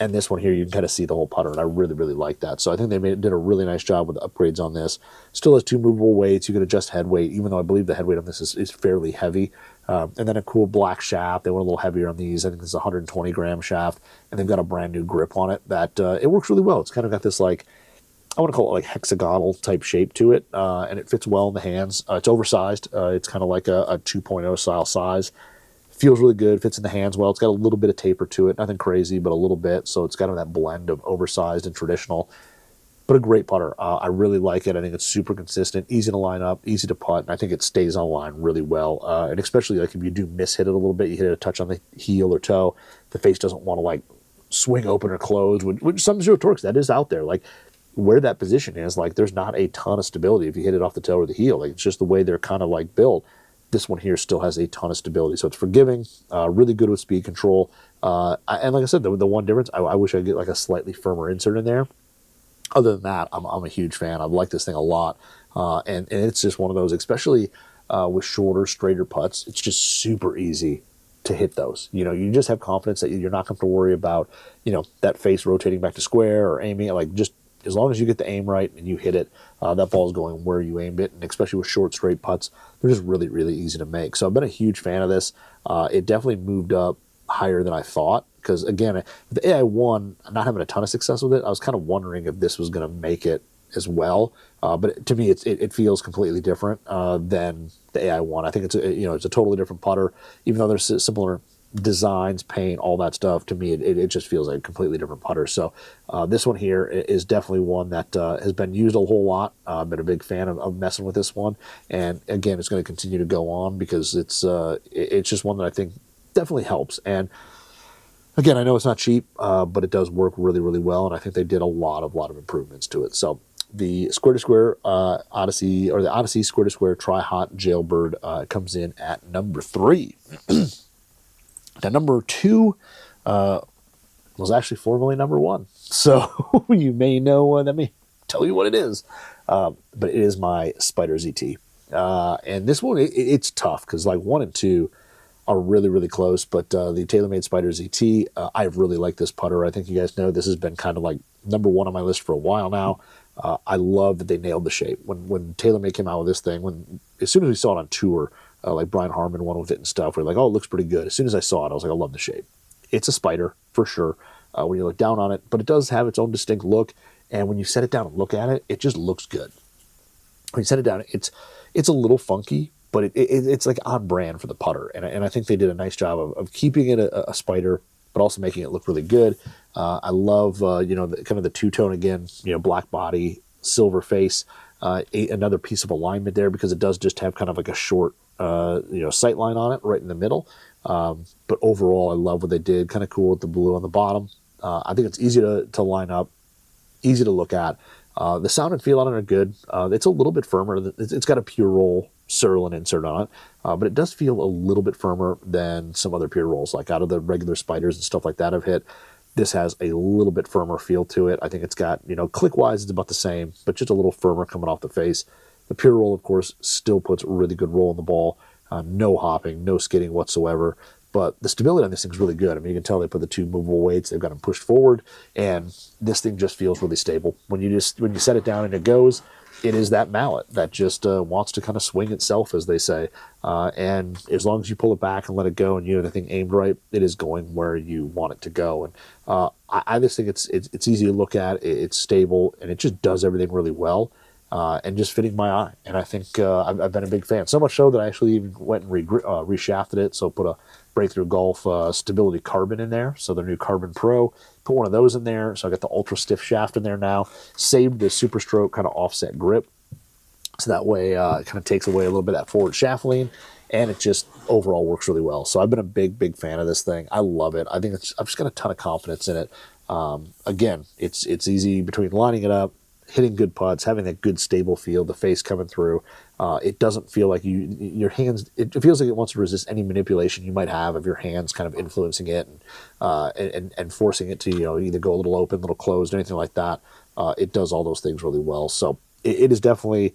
And this one here, you can kind of see the whole putter, and I really, really like that. So I think they did a really nice job with the upgrades on this. Still has 2 movable weights. You can adjust head weight, even though I believe the head weight on this is fairly heavy. And then a cool black shaft. They went a little heavier on these. I think this is a 120-gram shaft, and they've got a brand new grip on it that it works really well. It's kind of got this like, I want to call it like hexagonal type shape to it, and it fits well in the hands. It's oversized. It's kind of like a 2.0 style size. Feels really good, fits in the hands well. It's got a little bit of taper to it, nothing crazy, but a little bit. So it's got that blend of oversized and traditional, but a great putter. I really like it. I think it's super consistent, easy to line up, easy to putt, and I think it stays on line really well. And especially like if you do miss hit it a little bit, you hit it a touch on the heel or toe, the face doesn't want to like swing open or close, which some zero torques, that is out there. Like where that position is, like there's not a ton of stability if you hit it off the toe or the heel. Like it's just the way they're kind of like built. This one here still has a ton of stability, so it's forgiving, really good with speed control. And like I said, the one difference, I wish I could get like a slightly firmer insert in there. Other than that, I'm a huge fan. I like this thing a lot, and it's just one of those, especially with shorter, straighter putts. It's just super easy to hit those. You just have confidence that you're not going to have to worry about, that face rotating back to square or aiming it. Like just as long as you get the aim right and you hit it, that ball's going where you aimed it. And especially with short, straight putts, they're just really, really easy to make. So I've been a huge fan of this. It definitely moved up higher than I thought. Because again, the AI1, not having a ton of success with it, I was kind of wondering if this was going to make it as well. But to me, it feels completely different than the AI1. I think it's a totally different putter, even though there's similar designs, paint, all that stuff. To me, it just feels like a completely different putter. So this one here is definitely one that has been used a whole lot. I've been a big fan of messing with this one, and again, it's going to continue to go on because it's just one that I think definitely helps. And again, I know it's not cheap, but it does work really, really well, and I think they did a lot of improvements to it. So the Square to Square Odyssey, or the Odyssey Square to Square Tri-Hot Jailbird comes in at number 3. Now, number 2 was actually formerly number 1. So you may know, let me tell you what it is. But it is my Spider ZT. And this one, it's tough because like 1 and 2 are really, really close. But the TaylorMade Spider ZT, I really like this putter. I think you guys know this has been kind of like number 1 on my list for a while now. I love that they nailed the shape. When TaylorMade came out with this thing, as soon as we saw it on tour, like Brian Harmon won with it and stuff, we're like, oh, it looks pretty good. As soon as I saw it, I was like, I love the shape. It's a Spider, for sure, when you look down on it. But it does have its own distinct look. And when you set it down and look at it, it just looks good. When you set it down, it's a little funky, but it's like on brand for the putter. And I think they did a nice job of keeping it a Spider, but also making it look really good. I love, kind of the two-tone again, black body, silver face, another piece of alignment there because it does just have kind of like a short, sight line on it right in the middle. But overall, I love what they did. Kind of cool with the blue on the bottom. I think it's easy to line up, easy to look at. The sound and feel on it are good. It's a little bit firmer. It's got a pure roll Surlyn insert on it, but it does feel a little bit firmer than some other pure rolls, like out of the regular Spiders and stuff like that I've hit. This has a little bit firmer feel to it. I think it's got, click-wise, it's about the same, but just a little firmer coming off the face. The pure roll, of course, still puts really good roll on the ball. No hopping, no skidding whatsoever. But the stability on this thing's really good. I mean, you can tell they put the 2 movable weights, they've got them pushed forward, and this thing just feels really stable. When you set it down and it goes, it is that mallet that just wants to kind of swing itself, as they say. And as long as you pull it back and let it go and you have the thing aimed right, it is going where you want it to go. And I just think it's easy to look at, it's stable, and it just does everything really well. And just fitting my eye. And I think I've been a big fan. So much so that I actually even went and reshafted it. So put a Breakthrough Golf Stability Carbon in there. So their new Carbon Pro. Put one of those in there. So I got the Ultra Stiff shaft in there now. Saved the Super Stroke kind of offset grip. So that way it kind of takes away a little bit of that forward shaft lean. And it just overall works really well. So I've been a big, big fan of this thing. I love it. I think I've just got a ton of confidence in it. Again, it's easy between lining it up, hitting good putts, having that good stable feel, the face coming through. It doesn't feel like your hands, it feels like it wants to resist any manipulation you might have of your hands kind of influencing it and forcing it to, either go a little open, a little closed, anything like that. It does all those things really well. So it is definitely,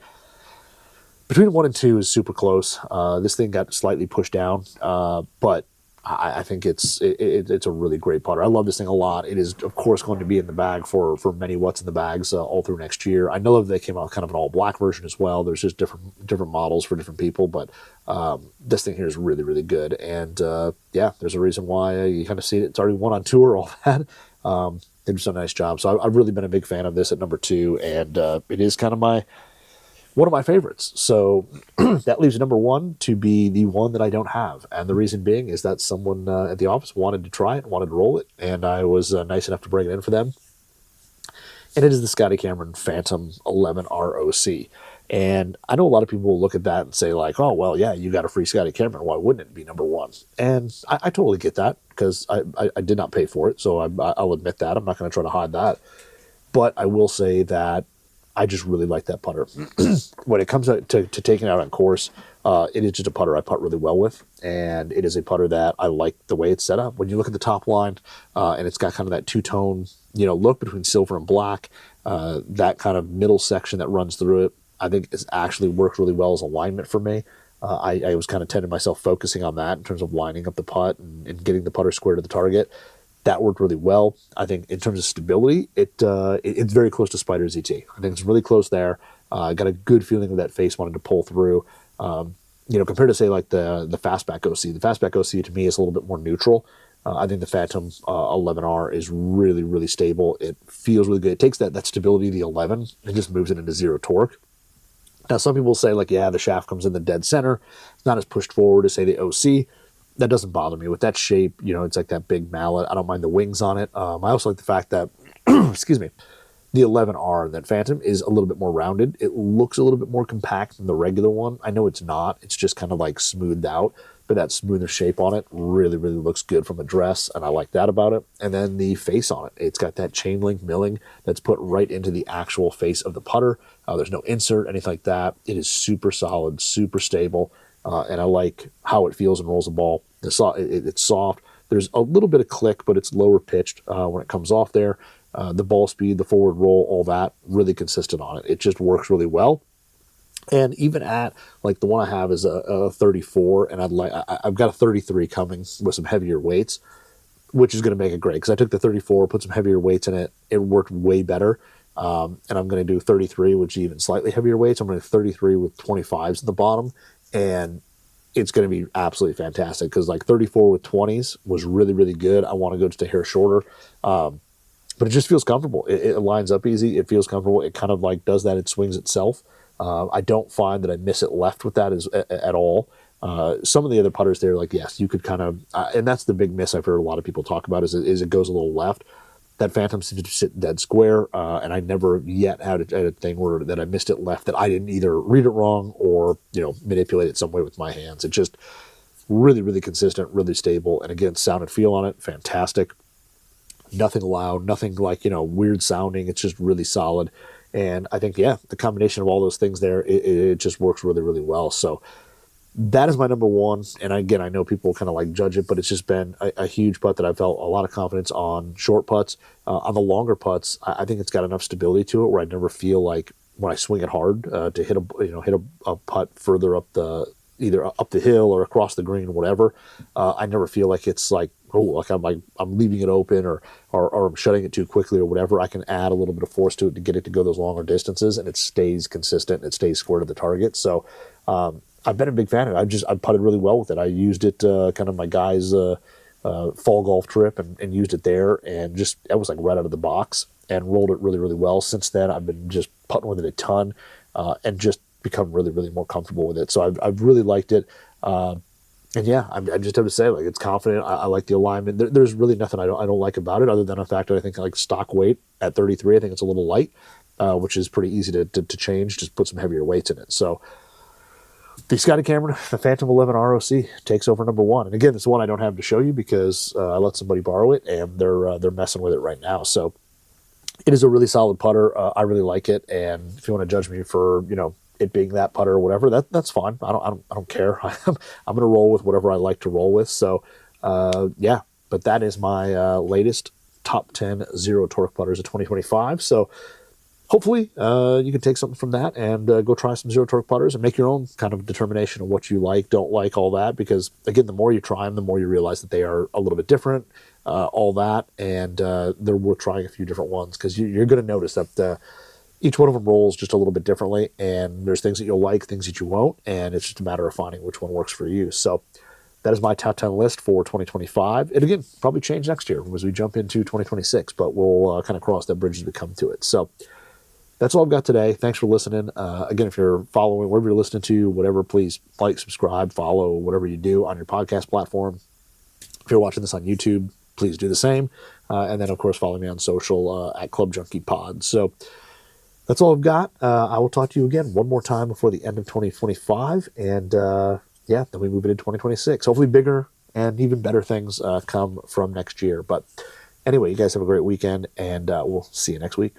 between 1 and 2 is super close. This thing got slightly pushed down, but I think it's a really great putter. I love this thing a lot. It is, of course, going to be in the bag for many What's in the Bags all through next year. I know that they came out kind of an all-black version as well. There's just different models for different people, but this thing here is really, really good. And, there's a reason why you kind of see it. It's already won on tour, all that. They do such a nice job. So I've really been a big fan of this at number 2, and it is kind of one of my favorites. So that leaves number 1 to be the one that I don't have. And the reason being is that someone at the office wanted to try it, wanted to roll it, and I was nice enough to bring it in for them. And it is the Scotty Cameron Phantom 11 ROC. And I know a lot of people will look at that and say like, oh, well, yeah, you got a free Scotty Cameron. Why wouldn't it be number 1? And I totally get that because I did not pay for it. So I'll admit that. I'm not going to try to hide that. But I will say that I just really like that putter. When it comes to taking it out on course, it is just a putter I putt really well with. And it is a putter that I like the way it's set up. When you look at the top line, and it's got kind of that two-tone, look between silver and black, that kind of middle section that runs through it, I think it's actually worked really well as alignment for me. I was kind of tending myself focusing on that in terms of lining up the putt and getting the putter square to the target. That worked really well. I think in terms of stability, it's very close to Spider ZT. I think it's really close there. I got a good feeling of that face wanted to pull through. Compared to say like the Fastback OC. The Fastback OC to me is a little bit more neutral. I think the Phantom 11R is really, really stable. It feels really good. It takes that stability of the 11 and just moves it into zero torque. Now, some people say like, yeah, the shaft comes in the dead center. It's not as pushed forward as say the OC. That doesn't bother me. With that shape, it's like that big mallet. I don't mind the wings on it. I also like the fact that, excuse me, the 11R, that Phantom, is a little bit more rounded. It looks a little bit more compact than the regular one. I know it's not. It's just kind of like smoothed out. But that smoother shape on it really, really looks good from address, and I like that about it. And then the face on it. It's got that chain link milling that's put right into the actual face of the putter. There's no insert, anything like that. It is super solid, super stable. And I like how it feels and rolls the ball. It's soft. There's a little bit of click, but it's lower pitched when it comes off there. The ball speed, the forward roll, all that, really consistent on it. It just works really well. And even at, like, the one I have is a 34, and I've got a 33 coming with some heavier weights, which is going to make it great. Because I took the 34, put some heavier weights in it. It worked way better. And I'm going to do 33, which is even slightly heavier weights. I'm going to do 33 with 25s at the bottom. And it's going to be absolutely fantastic because like 34 with 20s was really, really good. I want to go just a hair shorter. But it just feels comfortable. It lines up easy. It feels comfortable. It kind of like does that. It swings itself. I don't find that I miss it left with that at all. Some of the other putters there, like, yes, you could kind of, and that's the big miss I've heard a lot of people talk about is it goes a little left. That Phantom seems to sit dead square, and I never yet had a thing where that I missed it left that I didn't either read it wrong or manipulate it some way with my hands. It just really, really consistent, really stable, and again, sound and feel on it, fantastic. Nothing loud, nothing like weird sounding. It's just really solid. And I think, yeah, the combination of all those things there, it just works really, really well. So that is my number 1. And again, I know people kind of like judge it, but it's just been a huge putt that I felt a lot of confidence on short putts. On the longer putts, I think it's got enough stability to it where I never feel like when I swing it hard to hit a putt further up either up the hill or across the green or whatever. I never feel like it's like, I'm leaving it open or I'm shutting it too quickly or whatever. I can add a little bit of force to it to get it to go those longer distances, and it stays consistent. It stays square to the target. So I've been a big fan of it. I've putted really well with it. I used it kind of my guys' fall golf trip and used it there, and just it was like right out of the box and rolled it really, really well. Since then, I've been just putting with it a ton and just become really, really more comfortable with it. So I've really liked it. And yeah, I just have to say, like, it's confident. I like the alignment. There's really nothing I don't like about it, other than the fact that I think like stock weight at 33, I think it's a little light, which is pretty easy to change. Just put some heavier weights in it. So the Scotty Cameron, the Phantom 11 ROC takes over number 1. And again, it's one I don't have to show you because I let somebody borrow it, and they're messing with it right now. So it is a really solid putter. I really like it. And if you want to judge me for it being that putter or whatever, that's fine. I don't care. I'm going to roll with whatever I like to roll with. So, yeah, but that is my latest top 10 zero torque putters of 2025. So hopefully you can take something from that and go try some zero torque putters and make your own kind of determination of what you like, don't like, all that. Because again, the more you try them, the more you realize that they are a little bit different, all that. And they're worth trying a few different ones because you're going to notice that each one of them rolls just a little bit differently, and there's things that you'll like, things that you won't, and it's just a matter of finding which one works for you. So that is my top 10 list for 2025. And again, probably change next year as we jump into 2026, but we'll kind of cross that bridge as we come to it. So that's all I've got today. Thanks for listening. Again, if you're following, wherever you're listening to, whatever, please like, subscribe, follow, whatever you do on your podcast platform. If you're watching this on YouTube, please do the same. And then, of course, follow me on social at Club Junkie Pod. So that's all I've got. I will talk to you again one more time before the end of 2025. And then we move into 2026. Hopefully bigger and even better things come from next year. But anyway, you guys have a great weekend, and we'll see you next week.